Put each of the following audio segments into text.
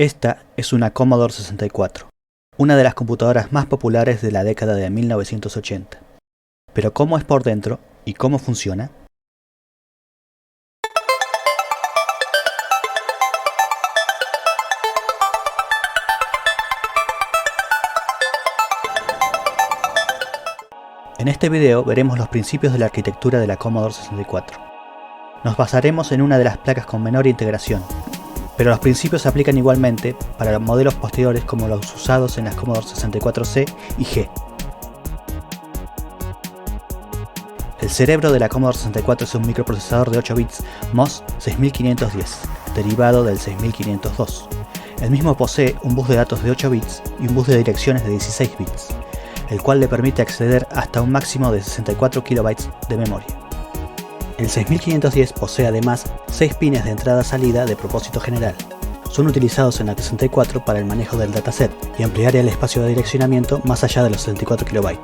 Esta es una Commodore 64, una de las computadoras más populares de la década de 1980. Pero ¿cómo es por dentro y cómo funciona? En este video veremos los principios de la arquitectura de la Commodore 64. Nos basaremos en una de las placas con menor integración, pero los principios se aplican igualmente para los modelos posteriores como los usados en las Commodore 64C y G. El cerebro de la Commodore 64 es un microprocesador de 8 bits MOS 6510, derivado del 6502. El mismo posee un bus de datos de 8 bits y un bus de direcciones de 16 bits, el cual le permite acceder hasta un máximo de 64 KB de memoria. El 6510 posee además 6 pines de entrada-salida de propósito general. Son utilizados en la 64 para el manejo del dataset y ampliar el espacio de direccionamiento más allá de los 64 KB.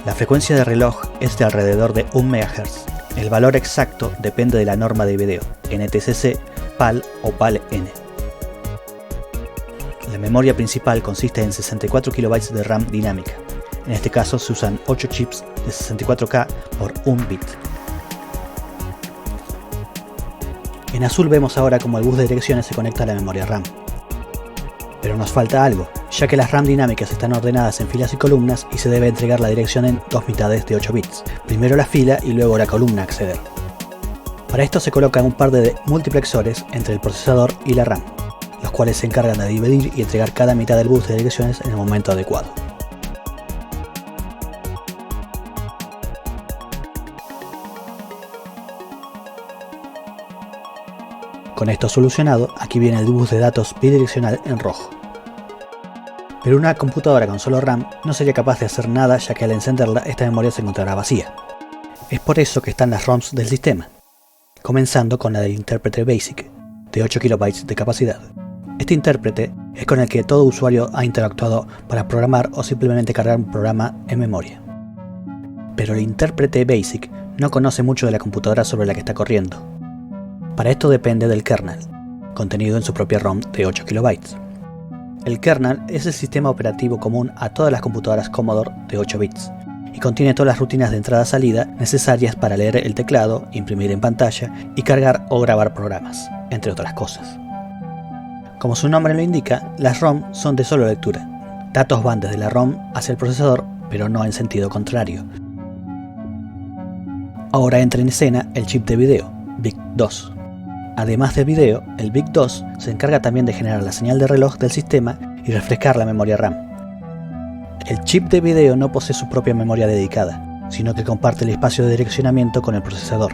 La frecuencia de reloj es de alrededor de 1 MHz. El valor exacto depende de la norma de video, NTSC, PAL o PAL-N. La memoria principal consiste en 64 KB de RAM dinámica. En este caso se usan 8 chips de 64K por 1 bit. En azul vemos ahora cómo el bus de direcciones se conecta a la memoria RAM. Pero nos falta algo, ya que las RAM dinámicas están ordenadas en filas y columnas y se debe entregar la dirección en dos mitades de 8 bits, primero la fila y luego la columna a acceder. Para esto se colocan un par de multiplexores entre el procesador y la RAM, los cuales se encargan de dividir y entregar cada mitad del bus de direcciones en el momento adecuado. Con esto solucionado, aquí viene el bus de datos bidireccional en rojo. Pero una computadora con solo RAM no sería capaz de hacer nada, ya que al encenderla esta memoria se encontrará vacía. Es por eso que están las ROMs del sistema, comenzando con la del intérprete BASIC, de 8 KB de capacidad. Este intérprete es con el que todo usuario ha interactuado para programar o simplemente cargar un programa en memoria. Pero el intérprete BASIC no conoce mucho de la computadora sobre la que está corriendo. Para esto depende del kernel, contenido en su propia ROM de 8 KB. El kernel es el sistema operativo común a todas las computadoras Commodore de 8 bits y contiene todas las rutinas de entrada-salida necesarias para leer el teclado, imprimir en pantalla y cargar o grabar programas, entre otras cosas. Como su nombre lo indica, las ROM son de solo lectura. Datos van desde la ROM hacia el procesador, pero no en sentido contrario. Ahora entra en escena el chip de video, BIC2. Además del video, el BIC2 se encarga también de generar la señal de reloj del sistema y refrescar la memoria RAM. El chip de video no posee su propia memoria dedicada, sino que comparte el espacio de direccionamiento con el procesador,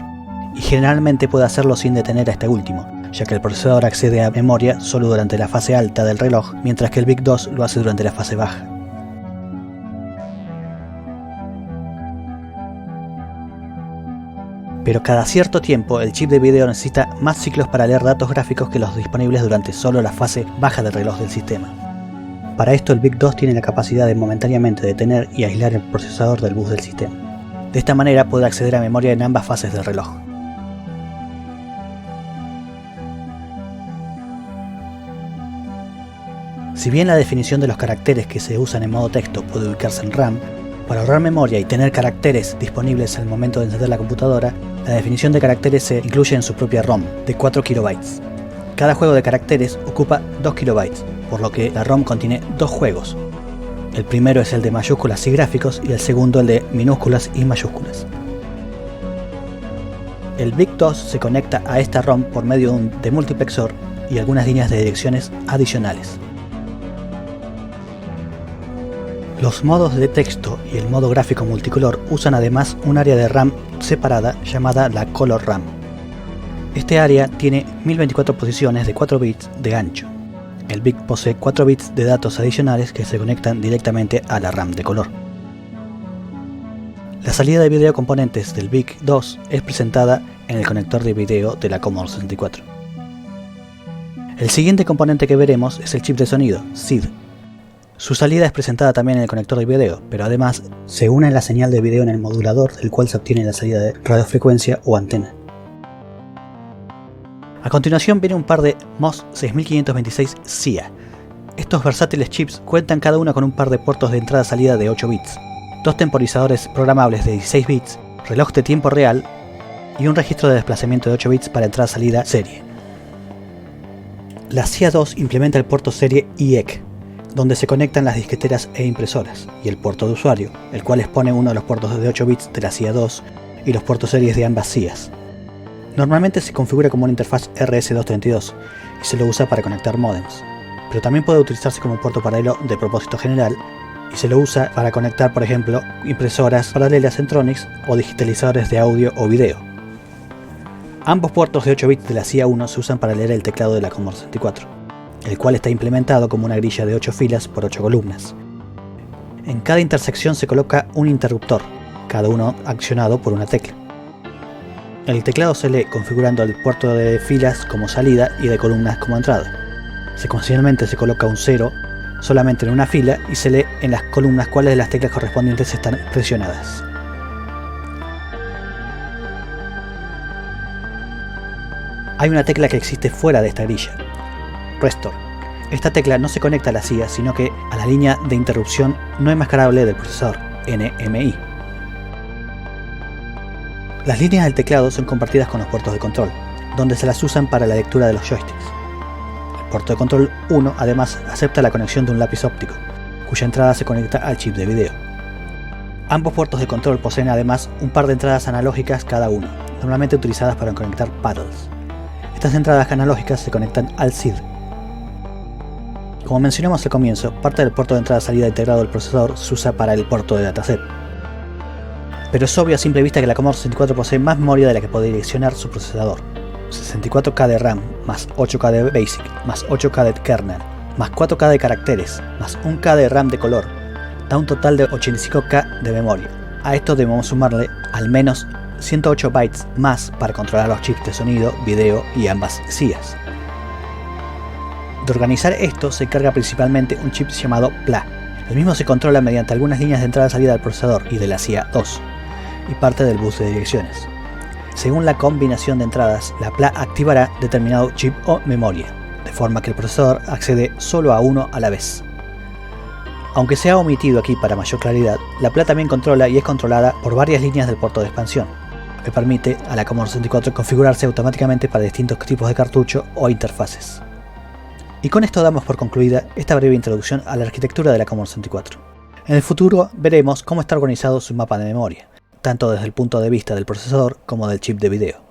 y generalmente puede hacerlo sin detener a este último, ya que el procesador accede a memoria solo durante la fase alta del reloj, mientras que el BIC2 lo hace durante la fase baja. Pero cada cierto tiempo el chip de video necesita más ciclos para leer datos gráficos que los disponibles durante solo la fase baja del reloj del sistema. Para esto el BIC2 tiene la capacidad de momentáneamente detener y aislar el procesador del bus del sistema. De esta manera puede acceder a memoria en ambas fases del reloj. Si bien la definición de los caracteres que se usan en modo texto puede ubicarse en RAM, para ahorrar memoria y tener caracteres disponibles al momento de encender la computadora, la definición de caracteres se incluye en su propia ROM, de 4 KB. Cada juego de caracteres ocupa 2 KB, por lo que la ROM contiene dos juegos. El primero es el de mayúsculas y gráficos y el segundo el de minúsculas y mayúsculas. El BIC2 se conecta a esta ROM por medio de un demultiplexor y algunas líneas de direcciones adicionales. Los modos de texto y el modo gráfico multicolor usan además un área de RAM separada llamada la Color RAM. Este área tiene 1024 posiciones de 4 bits de ancho. El BIC posee 4 bits de datos adicionales que se conectan directamente a la RAM de color. La salida de video componentes del BIC2 es presentada en el conector de video de la Commodore 64. El siguiente componente que veremos es el chip de sonido, SID. Su salida es presentada también en el conector de video, pero además se une la señal de video en el modulador del cual se obtiene la salida de radiofrecuencia o antena. A continuación viene un par de MOS 6526 SIA. Estos versátiles chips cuentan cada uno con un par de puertos de entrada-salida de 8 bits, 2 temporizadores programables de 16 bits, reloj de tiempo real y un registro de desplazamiento de 8 bits para entrada-salida serie. La SIA 2 implementa el puerto serie IEC, donde se conectan las disqueteras e impresoras, y el puerto de usuario, el cual expone uno de los puertos de 8 bits de la SIA 2 y los puertos series de ambas SIAs. Normalmente se configura como una interfaz RS-232 y se lo usa para conectar modems, pero también puede utilizarse como puerto paralelo de propósito general y se lo usa para conectar, por ejemplo, impresoras paralelas Centronics o digitalizadores de audio o video. Ambos puertos de 8 bits de la SIA 1 se usan para leer el teclado de la Commodore 64, el cual está implementado como una grilla de 8 filas por 8 columnas. En cada intersección se coloca un interruptor, cada uno accionado por una tecla. El teclado se lee configurando el puerto de filas como salida y de columnas como entrada. Secuencialmente se coloca un 0 solamente en una fila y se lee en las columnas cuáles de las teclas correspondientes están presionadas. Hay una tecla que existe fuera de esta grilla, Restore. Esta tecla no se conecta a la SIA, sino que a la línea de interrupción no enmascarable del procesador, NMI. Las líneas del teclado son compartidas con los puertos de control, donde se las usan para la lectura de los joysticks. El puerto de control 1 además acepta la conexión de un lápiz óptico, cuya entrada se conecta al chip de video. Ambos puertos de control poseen además un par de entradas analógicas cada uno, normalmente utilizadas para conectar paddles. Estas entradas analógicas se conectan al SID. Como mencionamos al comienzo, parte del puerto de entrada-salida integrado del procesador se usa para el puerto de dataset. Pero es obvio a simple vista que la Commodore 64 posee más memoria de la que puede direccionar su procesador. 64K de RAM, más 8K de BASIC, más 8K de kernel, más 4K de caracteres, más 1K de RAM de color, da un total de 85K de memoria. A esto debemos sumarle al menos 108 bytes más para controlar los chips de sonido, video y ambas SIAs. De organizar esto se encarga principalmente un chip llamado PLA. El mismo se controla mediante algunas líneas de entrada-salida del procesador y de la SIA 2 y parte del bus de direcciones. Según la combinación de entradas, la PLA activará determinado chip o memoria, de forma que el procesador accede solo a uno a la vez. Aunque se ha omitido aquí para mayor claridad, la PLA también controla y es controlada por varias líneas del puerto de expansión, que permite a la Commodore 64 configurarse automáticamente para distintos tipos de cartucho o interfaces. Y con esto damos por concluida esta breve introducción a la arquitectura de la Commodore 64. En el futuro veremos cómo está organizado su mapa de memoria, tanto desde el punto de vista del procesador como del chip de video.